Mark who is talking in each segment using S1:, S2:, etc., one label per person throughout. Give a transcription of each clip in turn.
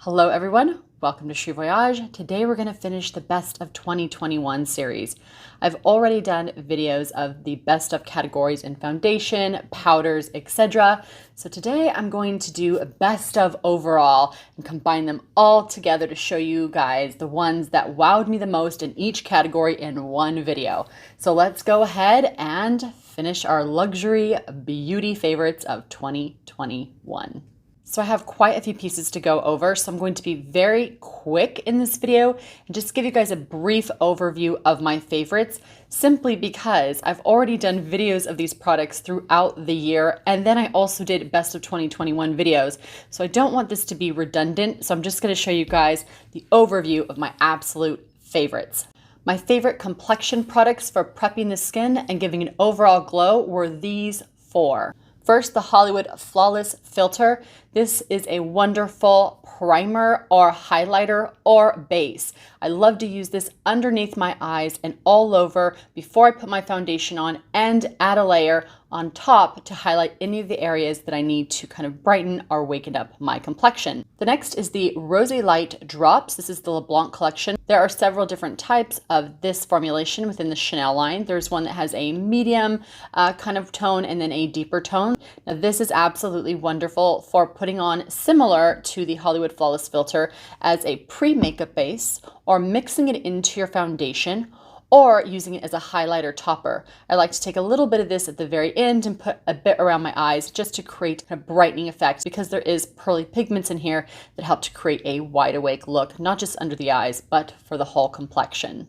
S1: Hello everyone, welcome to Cheri Voyage. Today we're going to finish the Best of 2021 series. I've already done videos of the best of categories in foundation, powders, etc. So today I'm going to do a best of overall and combine them all together to show you guys the ones that wowed me the most in each category in one video. So let's go ahead and finish our luxury beauty favorites of 2021. So I have quite a few pieces to go over, so I'm going to be very quick in this video and just give you guys a brief overview of my favorites, simply because I've already done videos of these products throughout the year, and then I also did Best of 2021 videos. So I don't want this to be redundant, so I'm just going to show you guys the overview of my absolute favorites. My favorite complexion products for prepping the skin and giving an overall glow were these four. First, the Hollywood Flawless Filter. This is a wonderful primer or highlighter or base. I love to use this underneath my eyes and all over before I put my foundation on, and add a layer on top to highlight any of the areas that I need to kind of brighten or waken up my complexion. The next is the Rosy Light Drops. This is the LeBlanc collection. There are several different types of this formulation within the Chanel line. There's one that has a medium kind of tone and then a deeper tone. Now this is absolutely wonderful for putting on, similar to the Hollywood Flawless Filter, as a pre-makeup base, or mixing it into your foundation, or using it as a highlighter topper. I like to take a little bit of this at the very end and put a bit around my eyes just to create a brightening effect, because there is pearly pigments in here that help to create a wide awake look, not just under the eyes, but for the whole complexion.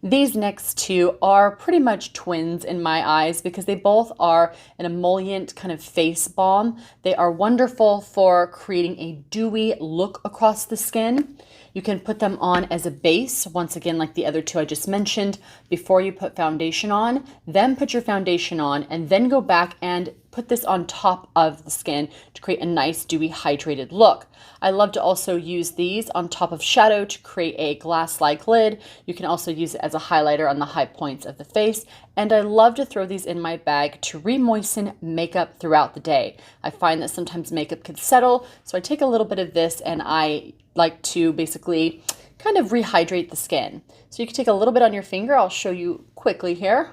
S1: These next two are pretty much twins in my eyes because they both are an emollient kind of face balm. They are wonderful for creating a dewy look across the skin. You can put them on as a base, once again like the other two I just mentioned, before you put foundation on. Then put your foundation on and then go back and put this on top of the skin to create a nice dewy hydrated look. I love to also use these on top of shadow to create a glass-like lid. You can also use it as a highlighter on the high points of the face. And I love to throw these in my bag to re-moisten makeup throughout the day. I find that sometimes makeup can settle, so I take a little bit of this and I like to basically kind of rehydrate the skin. So you can take a little bit on your finger, I'll show you quickly here,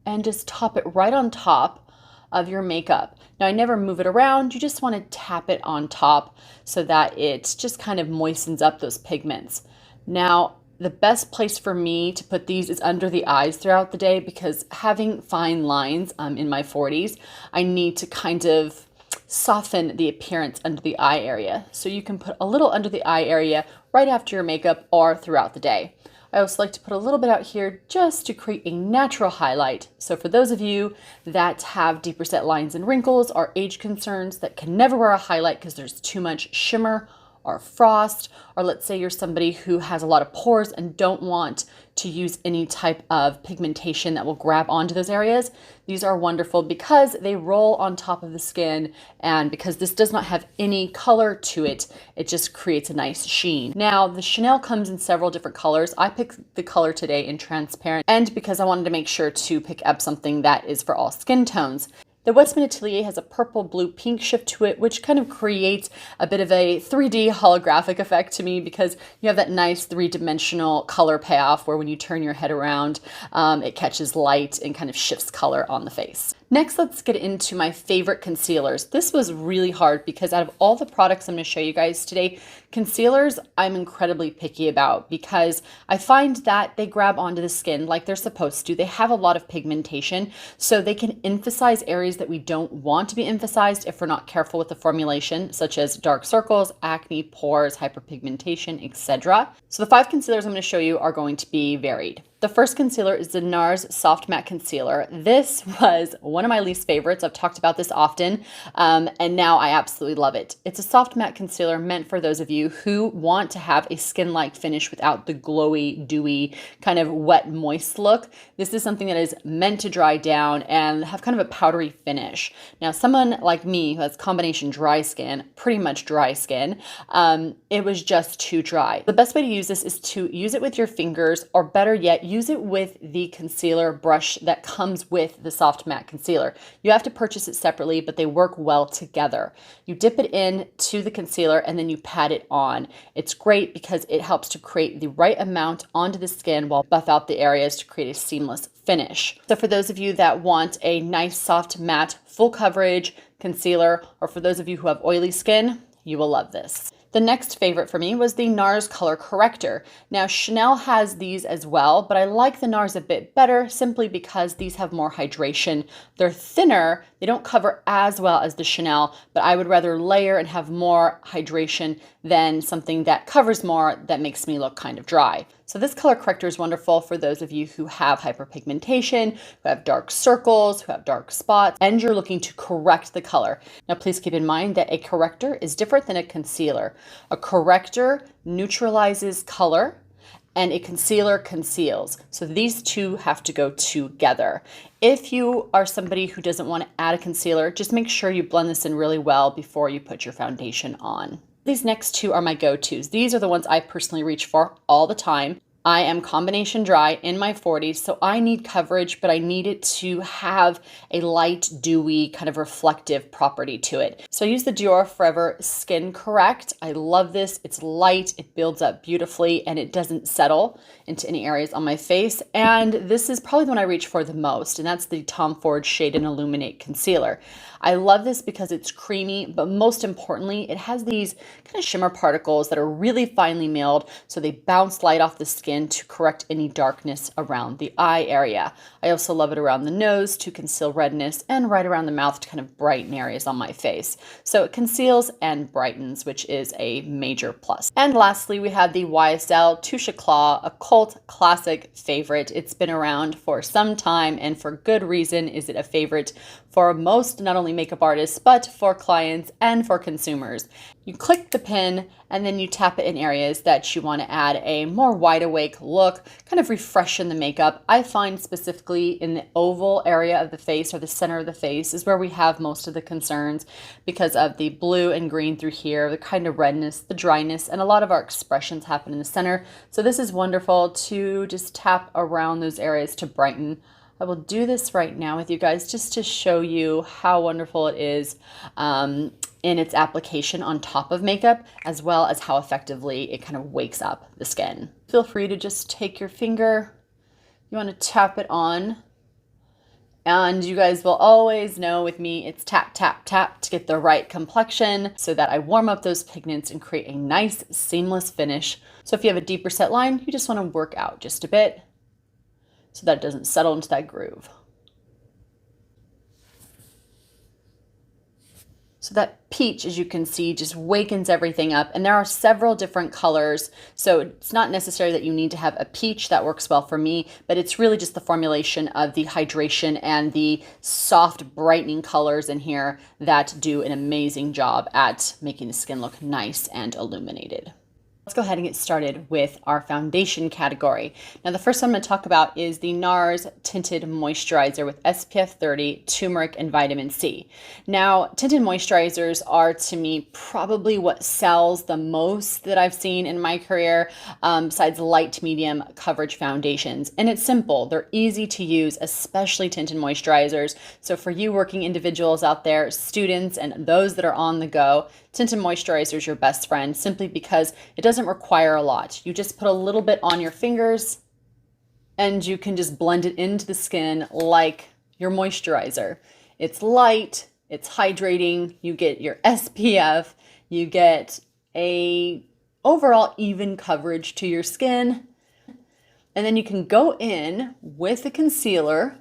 S1: and just top it right on top of your makeup. Now I never move it around, you just want to tap it on top so that it just kind of moistens up those pigments. Now the best place for me to put these is under the eyes throughout the day, because having fine lines in my 40s, I need to kind of soften the appearance under the eye area. So you can put a little under the eye area right after your makeup or throughout the day. I also like to put a little bit out here just to create a natural highlight. So for those of you that have deeper set lines and wrinkles or age concerns that can never wear a highlight because there's too much shimmer or frost, or let's say you're somebody who has a lot of pores and don't want to use any type of pigmentation that will grab onto those areas, these are wonderful because they roll on top of the skin, and because this does not have any color to it, it just creates a nice sheen. Now the Chanel comes in several different colors. I picked the color today in transparent, and because I wanted to make sure to pick up something that is for all skin tones. The Westman Atelier has a purple, blue, pink shift to it, which kind of creates a bit of a 3D holographic effect to me, because you have that nice three-dimensional color payoff where when you turn your head around, it catches light and kind of shifts color on the face. Next, let's get into my favorite concealers. This was really hard because out of all the products I'm going to show you guys today, concealers I'm incredibly picky about, because I find that they grab onto the skin like they're supposed to. They have a lot of pigmentation, so they can emphasize areas that we don't want to be emphasized if we're not careful with the formulation, such as dark circles, acne, pores, hyperpigmentation, etc. So the 5 concealers I'm going to show you are going to be varied. The first concealer is the NARS Soft Matte Concealer. This was one of my least favorites. I've talked about this often, and now I absolutely love it. It's a soft matte concealer meant for those of you who want to have a skin-like finish without the glowy, dewy, kind of wet, moist look. This is something that is meant to dry down and have kind of a powdery finish. Now, someone like me who has combination dry skin, pretty much dry skin, it was just too dry. The best way to use this is to use it with your fingers, or better yet, use it with the concealer brush that comes with the soft matte concealer. You have to purchase it separately, but they work well together. You dip it in to the concealer and then you pat it on. It's great because it helps to create the right amount onto the skin while buff out the areas to create a seamless finish. So for those of you that want a nice soft matte full coverage concealer, or for those of you who have oily skin, you will love this. The next favorite for me was the NARS Color Corrector. Now Chanel has these as well, but I like the NARS a bit better simply because these have more hydration. They're thinner, they don't cover as well as the Chanel, but I would rather layer and have more hydration than something that covers more that makes me look kind of dry. So this color corrector is wonderful for those of you who have hyperpigmentation, who have dark circles, who have dark spots, and you're looking to correct the color. Now please keep in mind that a corrector is different than a concealer. A corrector neutralizes color and a concealer conceals. So these two have to go together. If you are somebody who doesn't want to add a concealer, just make sure you blend this in really well before you put your foundation on. These next two are my go-tos. These are the ones I personally reach for all the time. I am combination dry in my 40s, so I need coverage, but I need it to have a light, dewy, kind of reflective property to it. So I use the Dior Forever Skin Correct. I love this. It's light, it builds up beautifully, and it doesn't settle into any areas on my face. And this is probably the one I reach for the most, and that's the Tom Ford Shade and Illuminate Concealer. I love this because it's creamy, but most importantly, it has these kind of shimmer particles that are really finely milled, so they bounce light off the skin to correct any darkness around the eye area. I also love it around the nose to conceal redness and right around the mouth to kind of brighten areas on my face. So it conceals and brightens, which is a major plus. And lastly, we have the YSL Touche Éclat, a cult classic favorite. It's been around for some time, and for good reason is it a favorite for most, not only makeup artists, but for clients and for consumers. You click the pin and then you tap it in areas that you want to add a more wide awake look, kind of refreshen the makeup. I find specifically in the oval area of the face, or the center of the face, is where we have most of the concerns because of the blue and green through here, the kind of redness, the dryness, and a lot of our expressions happen in the center. So this is wonderful to just tap around those areas to brighten. I will do this right now with you guys just to show you how wonderful it is in its application on top of makeup, as well as how effectively it kind of wakes up the skin. Feel free to just take your finger, you want to tap it on, and you guys will always know with me, it's tap, tap, tap to get the right complexion so that I warm up those pigments and create a nice seamless finish. So if you have a deeper set line, you just want to work out just a bit so that it doesn't settle into that groove. So that peach, as you can see, just wakens everything up. And there are several different colors. So it's not necessary that you need to have a peach. That works well for me, but it's really just the formulation of the hydration and the soft brightening colors in here that do an amazing job at making the skin look nice and illuminated. Let's go ahead and get started with our foundation category. Now, the first one I'm going to talk about is the NARS Tinted Moisturizer with SPF 30, turmeric, and vitamin C. Now, tinted moisturizers are, to me, probably what sells the most that I've seen in my career, besides light to medium coverage foundations. And it's simple. They're easy to use, especially tinted moisturizers. So for you working individuals out there, students, and those that are on the go, tinted moisturizer is your best friend simply because it doesn't require a lot. You just put a little bit on your fingers and you can just blend it into the skin like your moisturizer. It's light, it's hydrating, you get your SPF, you get a overall even coverage to your skin, and then you can go in with the concealer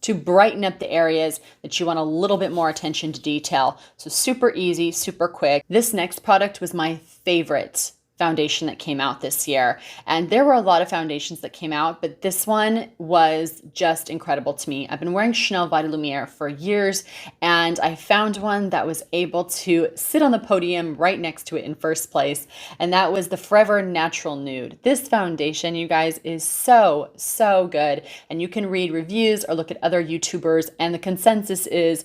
S1: to brighten up the areas that you want a little bit more attention to detail. So super easy, super quick. This next product was my favorite foundation that came out this year. And there were a lot of foundations that came out, but this one was just incredible to me. I've been wearing Chanel Vita Lumiere for years, and I found one that was able to sit on the podium right next to it in first place, and that was the Forever Natural Nude. This foundation, you guys, is so, so good, and you can read reviews or look at other YouTubers, and the consensus is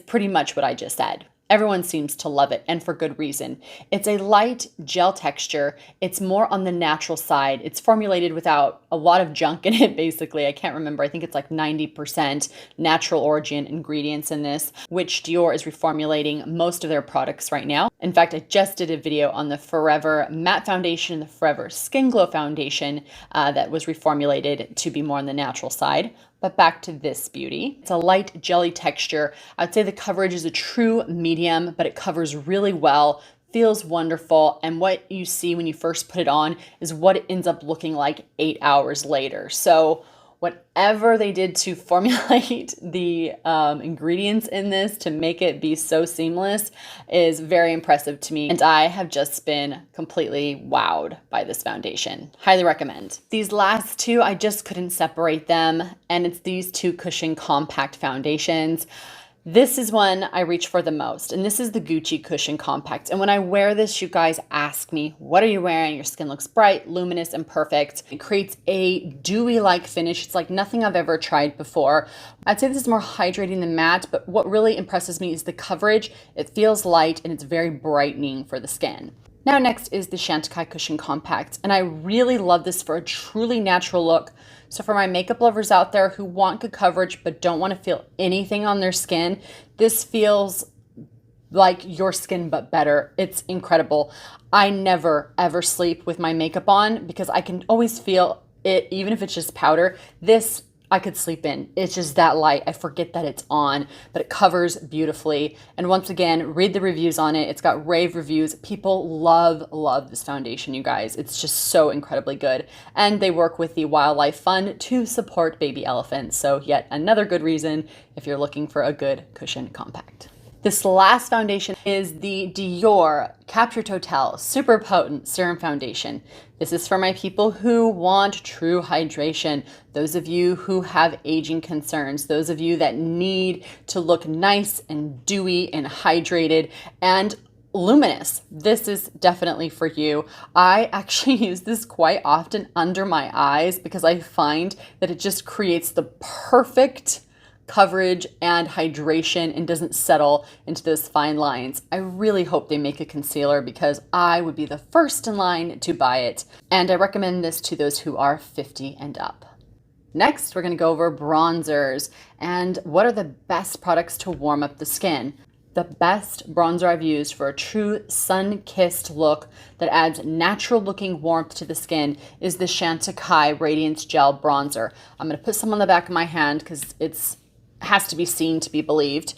S1: pretty much what I just said. Everyone seems to love it, and for good reason. It's a light gel texture. It's more on the natural side. It's formulated without a lot of junk in it, basically. I can't remember. I think it's like 90% natural origin ingredients in this, which Dior is reformulating most of their products right now. In fact, I just did a video on the Forever Matte Foundation and the Forever Skin Glow Foundation that was reformulated to be more on the natural side. But back to this beauty. It's a light jelly texture. I'd say the coverage is a true medium, but it covers really well, feels wonderful. And what you see when you first put it on is what it ends up looking like 8 hours later. So whatever they did to formulate the ingredients in this to make it be so seamless is very impressive to me. And I have just been completely wowed by this foundation. Highly recommend. These last two, I just couldn't separate them. And it's these two Cushion Compact foundations. This is one I reach for the most, and this is the Gucci Cushion Compact. And when I wear this, you guys ask me, what are you wearing? Your skin looks bright, luminous, and perfect. It creates a dewy-like finish. It's like nothing I've ever tried before. I'd say this is more hydrating than matte, but what really impresses me is the coverage. It feels light, and it's very brightening for the skin. Now next is the Chantecaille Cushion Compact, and I really love this for a truly natural look. So for my makeup lovers out there who want good coverage but don't want to feel anything on their skin, this feels like your skin but better. It's incredible. I never ever sleep with my makeup on because I can always feel it, even if it's just powder. This I could sleep in. It's just that light. I forget that it's on, but it covers beautifully. And once again, read the reviews on it. It's got rave reviews. People love this foundation, you guys. It's just so incredibly good. And they work with the Wildlife Fund to support baby elephants. So yet another good reason if you're looking for a good cushion compact. This last foundation is the Dior Capture Total Super Potent Serum Foundation. This is for my people who want true hydration, those of you who have aging concerns, those of you that need to look nice and dewy and hydrated and luminous. This is definitely for you. I actually use this quite often under my eyes because I find that it just creates the perfect coverage and hydration and doesn't settle into those fine lines. I really hope they make a concealer because I would be the first in line to buy it. And I recommend this to those who are 50 and up. Next, we're going to go over bronzers and what are the best products to warm up the skin. The best bronzer I've used for a true sun-kissed look that adds natural looking warmth to the skin is the Chantecaille Radiance Gel Bronzer. I'm going to put some on the back of my hand because it has to be seen to be believed.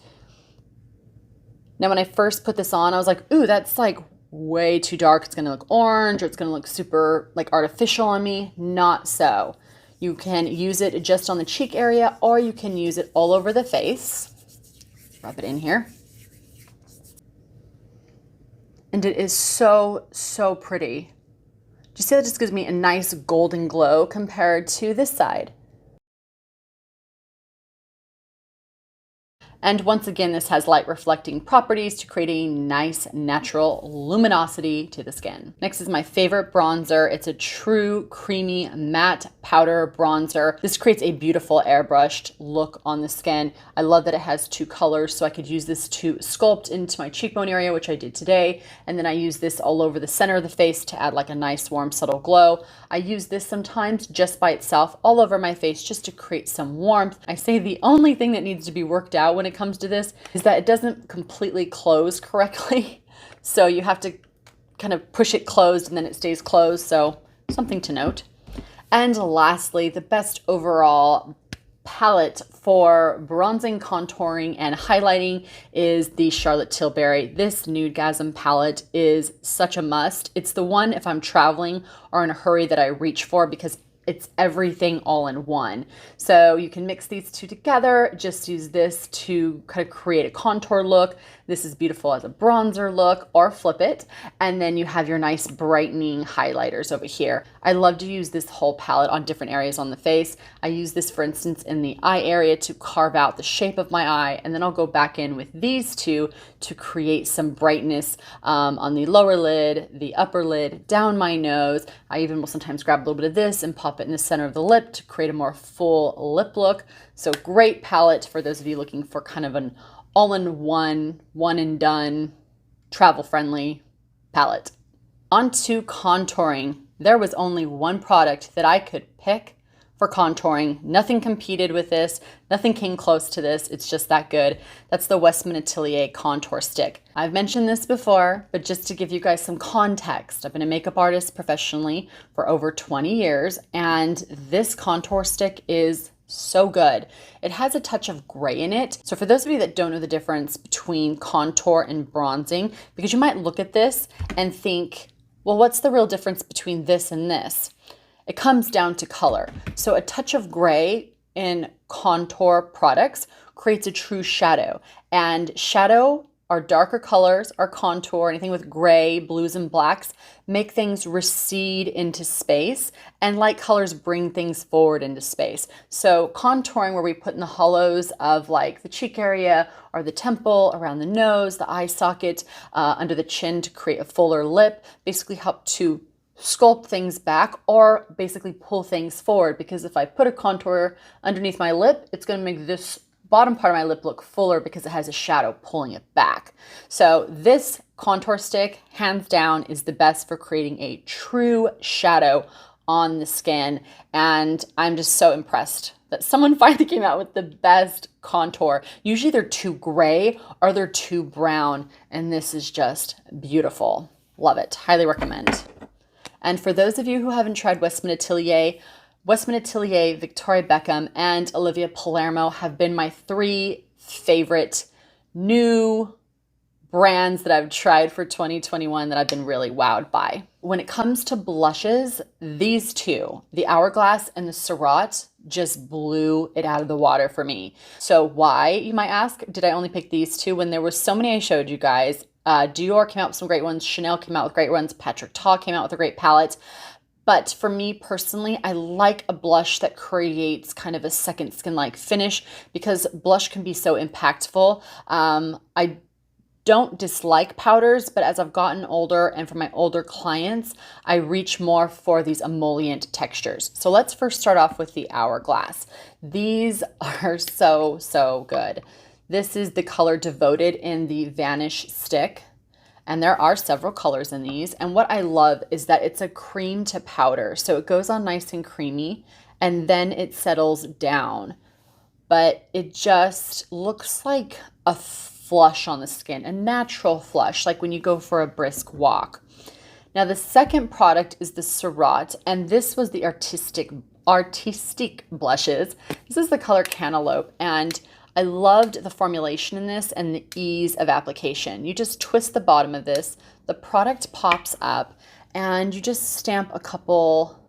S1: Now, when I first put this on, I was like, ooh, that's like way too dark. It's going to look orange or it's going to look super like artificial on me. Not so. You can use it just on the cheek area or you can use it all over the face. Rub it in here. And it is so pretty. Do you see that just gives me a nice golden glow compared to this side? And once again, this has light reflecting properties to create a nice natural luminosity to the skin. Next is my favorite bronzer. It's a true creamy matte powder bronzer. This creates a beautiful airbrushed look on the skin. I love that it has two colors, so I could use this to sculpt into my cheekbone area, which I did today. And then I use this all over the center of the face to add like a nice warm subtle glow. I use this sometimes just by itself all over my face just to create some warmth. I say the only thing that needs to be worked out when it comes to this is that it doesn't completely close correctly. So you have to kind of push it closed and then it stays closed. So something to note. And lastly, the best overall palette for bronzing, contouring, and highlighting is the Charlotte Tilbury. This Nudegasm palette is such a must. It's the one if I'm traveling or in a hurry that I reach for because it's everything all in one. So you can mix these two together, just use this to kind of create a contour look. This is beautiful as a bronzer look, or flip it. And then you have your nice brightening highlighters over here. I love to use this whole palette on different areas on the face. I use this, for instance, in the eye area to carve out the shape of my eye. And then I'll go back in with these two to create some brightness on the lower lid, the upper lid, down my nose. I even will sometimes grab a little bit of this and pop it in the center of the lip to create a more full lip look. So great palette for those of you looking for kind of an all-in-one, one and done, travel-friendly palette. On to contouring. There was only one product that I could pick for contouring. Nothing competed with this. Nothing came close to this. It's just that good. That's the Westman Atelier Contour Stick. I've mentioned this before, but just to give you guys some context, I've been a makeup artist professionally for over 20 years, and this contour stick is so good. It has a touch of gray in it. So for those of you that don't know the difference between contour and bronzing, because you might look at this and think, well, what's the real difference between this and this? It comes down to color. So a touch of gray in contour products creates a true shadow. And shadow, our darker colors, our contour, anything with gray, blues, and blacks, make things recede into space, and light colors bring things forward into space. So contouring, where we put in the hollows of like the cheek area or the temple, around the nose, the eye socket, under the chin to create a fuller lip, basically help to sculpt things back or basically pull things forward, because if I put a contour underneath my lip, it's going to make this bottom part of my lip look fuller because it has a shadow pulling it back. So this contour stick, hands down, is the best for creating a true shadow on the skin. And I'm just so impressed that someone finally came out with the best contour. Usually they're too gray or they're too brown, and this is just beautiful. Love it. Highly recommend. And for those of you who haven't tried Westman Atelier, Victoria Beckham, and Olivia Palermo have been my 3 favorite new brands that I've tried for 2021 that I've been really wowed by. When it comes to blushes, these 2, the Hourglass and the Surratt, just blew it out of the water for me. So why, you might ask, did I only pick these 2 when there were so many I showed you guys? Dior came out with some great ones. Chanel came out with great ones. Patrick Ta came out with a great palette. But for me personally, I like a blush that creates kind of a second skin-like finish, because blush can be so impactful. I don't dislike powders, but as I've gotten older and for my older clients, I reach more for these emollient textures. So let's first start off with the Hourglass. These are so, so good. This is the color Devoted in the Vanish stick. And there are several colors in these. And what I love is that it's a cream to powder. So it goes on nice and creamy and then it settles down. But it just looks like a flush on the skin, a natural flush, like when you go for a brisk walk. Now the second product is the Surratt, and this was the artistic blushes. This is the color Cantaloupe, and I loved the formulation in this and the ease of application. You just twist the bottom of this, the product pops up, and you just stamp a couple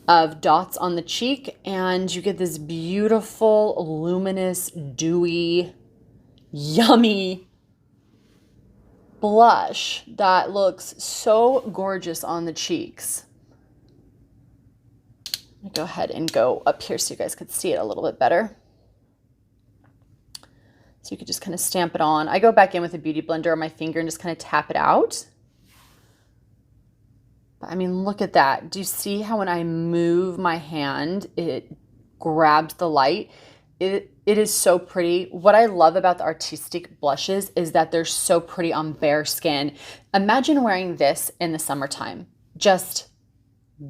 S1: of dots on the cheek, and you get this beautiful, luminous, dewy, yummy blush that looks so gorgeous on the cheeks. Go ahead and go up here so you guys could see it a little bit better. So you could just kind of stamp it on. I go back in with a beauty blender on my finger and just kind of tap it out. But I mean, look at that. Do you see how when I move my hand, it grabs the light? It is so pretty. What I love about the artistic blushes is that they're so pretty on bare skin. Imagine wearing this in the summertime. Just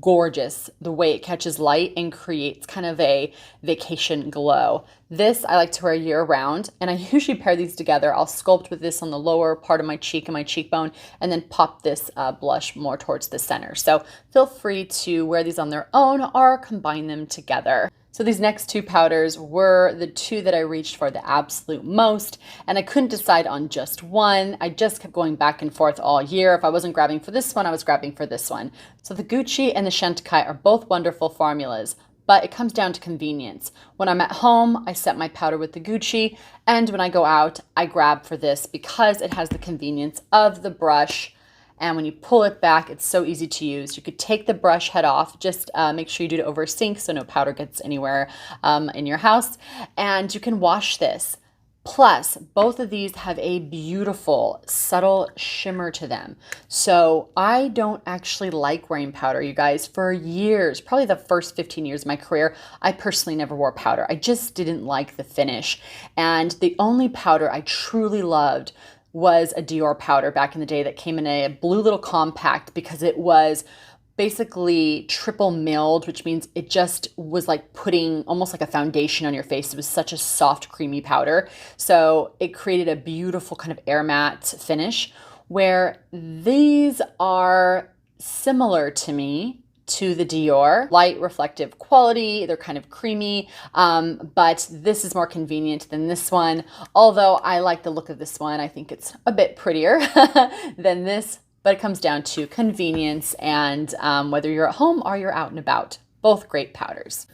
S1: gorgeous the way it catches light and creates kind of a vacation glow. This I like to wear year round, and I usually pair these together. I'll sculpt with this on the lower part of my cheek and my cheekbone, and then pop this blush more towards the center. So feel free to wear these on their own or combine them together. So these next 2 powders were the 2 that I reached for the absolute most, and I couldn't decide on just one. I just kept going back and forth all year. If I wasn't grabbing for this one, I was grabbing for this one. So the Gucci and the Chantecaille are both wonderful formulas, but it comes down to convenience. When I'm at home, I set my powder with the Gucci, and when I go out, I grab for this because it has the convenience of the brush. And when you pull it back, it's so easy to use. You could take the brush head off, just make sure you do it over a sink so no powder gets anywhere in your house. And you can wash this. Plus, both of these have a beautiful, subtle shimmer to them. So I don't actually like wearing powder, you guys. For years, probably the first 15 years of my career, I personally never wore powder. I just didn't like the finish. And the only powder I truly loved was a Dior powder back in the day that came in a blue little compact, because it was basically triple milled, which means it just was like putting almost like a foundation on your face. It was such a soft, creamy powder. So it created a beautiful kind of air matte finish, where these are similar to me to the Dior. Light reflective quality, they're kind of creamy, but this is more convenient than this one. Although I like the look of this one. I think it's a bit prettier than this. But it comes down to convenience and whether you're at home or you're out and about. Both great powders.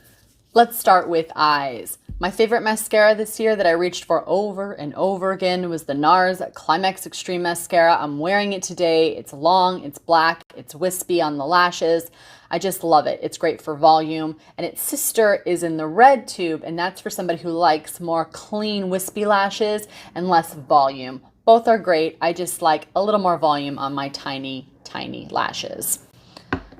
S1: Let's start with eyes. My favorite mascara this year that I reached for over and over again was the NARS Climax Extreme Mascara. I'm wearing it today. It's long, it's black, it's wispy on the lashes. I just love it. It's great for volume. And its sister is in the red tube, and that's for somebody who likes more clean, wispy lashes and less volume. Both are great. I just like a little more volume on my tiny, tiny lashes.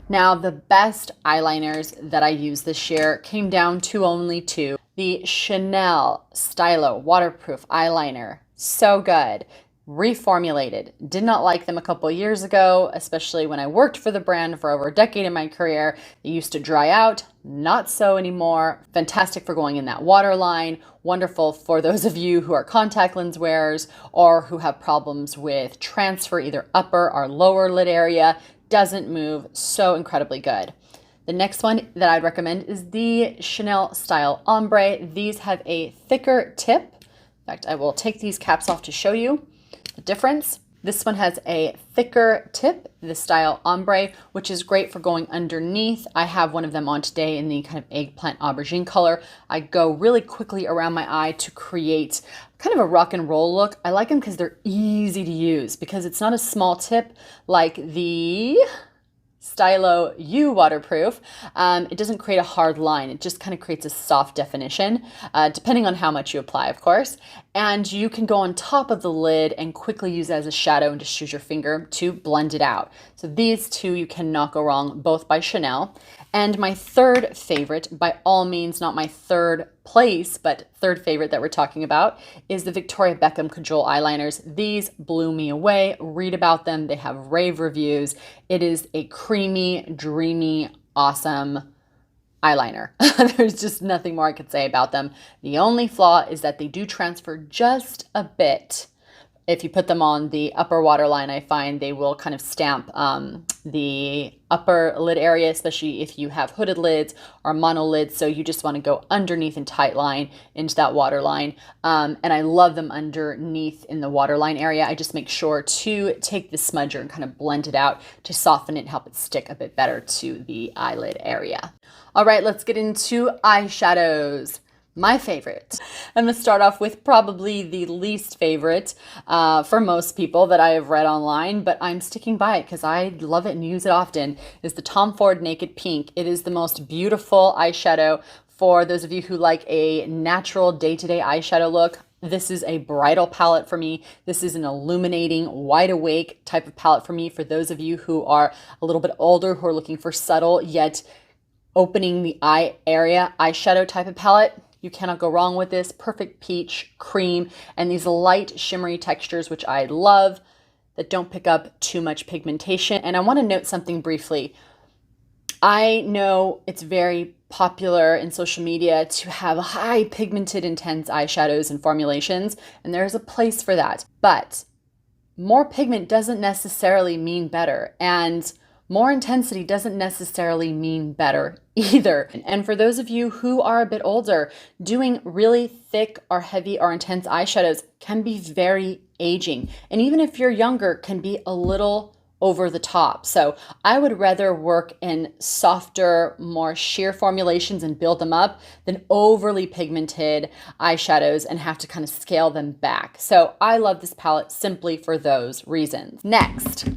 S1: Now, the best eyeliners that I used this year came down to only two. The Chanel Stylo Waterproof Eyeliner. So good. Reformulated. Did not like them a couple years ago, especially when I worked for the brand for over a decade in my career. They used to dry out. Not so anymore. Fantastic for going in that waterline. Wonderful for those of you who are contact lens wearers or who have problems with transfer, either upper or lower lid area. Doesn't move. So incredibly good. The next one that I'd recommend is the Chanel Style Ombre. These have a thicker tip. In fact, I will take these caps off to show you the difference. This one has a thicker tip, the Style Ombre, which is great for going underneath. I have one of them on today in the kind of eggplant aubergine color. I go really quickly around my eye to create kind of a rock and roll look. I like them because they're easy to use, because it's not a small tip like the Stylo U waterproof. It doesn't create a hard line. It just kind of creates a soft definition, depending on how much you apply, of course. And you can go on top of the lid and quickly use it as a shadow and just use your finger to blend it out. So these two you cannot go wrong, both by Chanel. And my third favorite, by all means not my third place, but third favorite that we're talking about, is the Victoria Beckham Cajole eyeliners. These blew me away. Read about them. They have rave reviews. It is a creamy, dreamy, awesome eyeliner. There's just nothing more I could say about them. The only flaw is that they do transfer just a bit. If you put them on the upper waterline, I find they will kind of stamp the upper lid area, especially if you have hooded lids or mono lids. So you just want to go underneath and tight line into that waterline. And I love them underneath in the waterline area. I just make sure to take the smudger and kind of blend it out to soften it and help it stick a bit better to the eyelid area. All right, let's get into eyeshadows. My favorite. I'm going to start off with probably the least favorite for most people that I have read online, but I'm sticking by it because I love it and use it often, is the Tom Ford Naked Pink. It is the most beautiful eyeshadow for those of you who like a natural day-to-day eyeshadow look. This is a bridal palette for me. This is an illuminating, wide awake type of palette for me. For those of you who are a little bit older, who are looking for subtle yet opening the eye area eyeshadow type of palette, you cannot go wrong with this. Perfect peach, cream, and these light shimmery textures, which I love, that don't pick up too much pigmentation. And I want to note something briefly. I know it's very popular in social media to have high pigmented, intense eyeshadows and formulations, and there's a place for that. But more pigment doesn't necessarily mean better, and more intensity doesn't necessarily mean better either. And for those of you who are a bit older, doing really thick or heavy or intense eyeshadows can be very aging. And even if you're younger, can be a little over the top. So I would rather work in softer, more sheer formulations and build them up than overly pigmented eyeshadows and have to kind of scale them back. So I love this palette simply for those reasons. Next.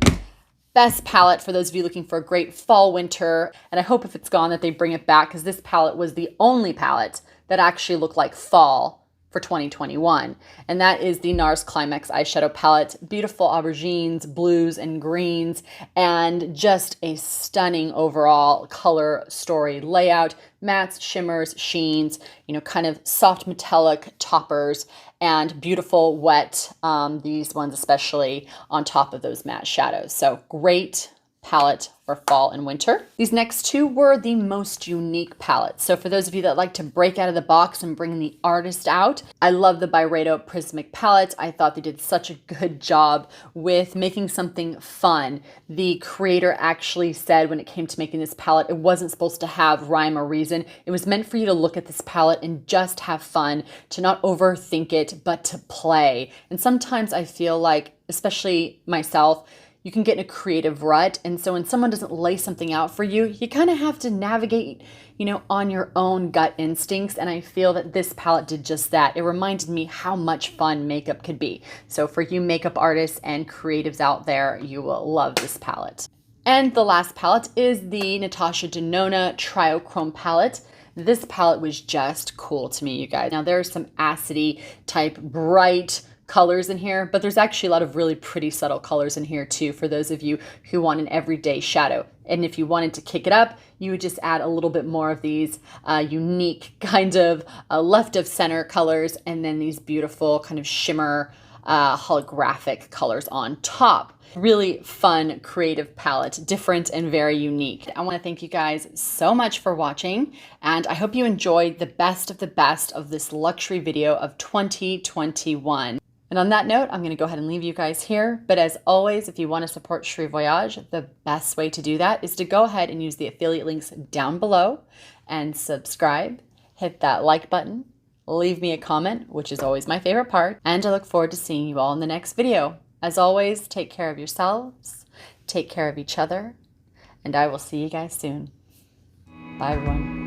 S1: Best palette for those of you looking for a great fall winter, and I hope if it's gone that they bring it back, because this palette was the only palette that actually looked like fall for 2021. And that is the NARS Climax eyeshadow palette. Beautiful aubergines, blues, and greens, and just a stunning overall color story layout. Mattes, shimmers, sheens, you know, kind of soft metallic toppers, and beautiful wet, these ones especially on top of those matte shadows. So great palette for fall and winter. These next two were the most unique palettes. So for those of you that like to break out of the box and bring the artist out, I love the BYREDO Prismic palette. I thought they did such a good job with making something fun. The creator actually said when it came to making this palette, it wasn't supposed to have rhyme or reason. It was meant for you to look at this palette and just have fun, to not overthink it, but to play. And sometimes I feel like, especially myself, you can get in a creative rut. And so when someone doesn't lay something out for you, you kind of have to navigate, you know, on your own gut instincts. And I feel that this palette did just that. It reminded me how much fun makeup could be. So for you makeup artists and creatives out there, you will love this palette. And the last palette is the Natasha Denona Triochrome palette. This palette was just cool to me, you guys. Now there's some acidy type bright colors in here, but there's actually a lot of really pretty subtle colors in here too for those of you who want an everyday shadow. And if you wanted to kick it up, you would just add a little bit more of these unique kind of left of center colors, and then these beautiful kind of shimmer holographic colors on top. Really fun, creative palette, different and very unique. I want to thank you guys so much for watching, and I hope you enjoyed the best of this luxury video of 2021. And on that note, I'm going to go ahead and leave you guys here. But as always, if you want to support Cheri Voyage, the best way to do that is to go ahead and use the affiliate links down below and subscribe, hit that like button, leave me a comment, which is always my favorite part, and I look forward to seeing you all in the next video. As always, take care of yourselves, take care of each other, and I will see you guys soon. Bye, everyone.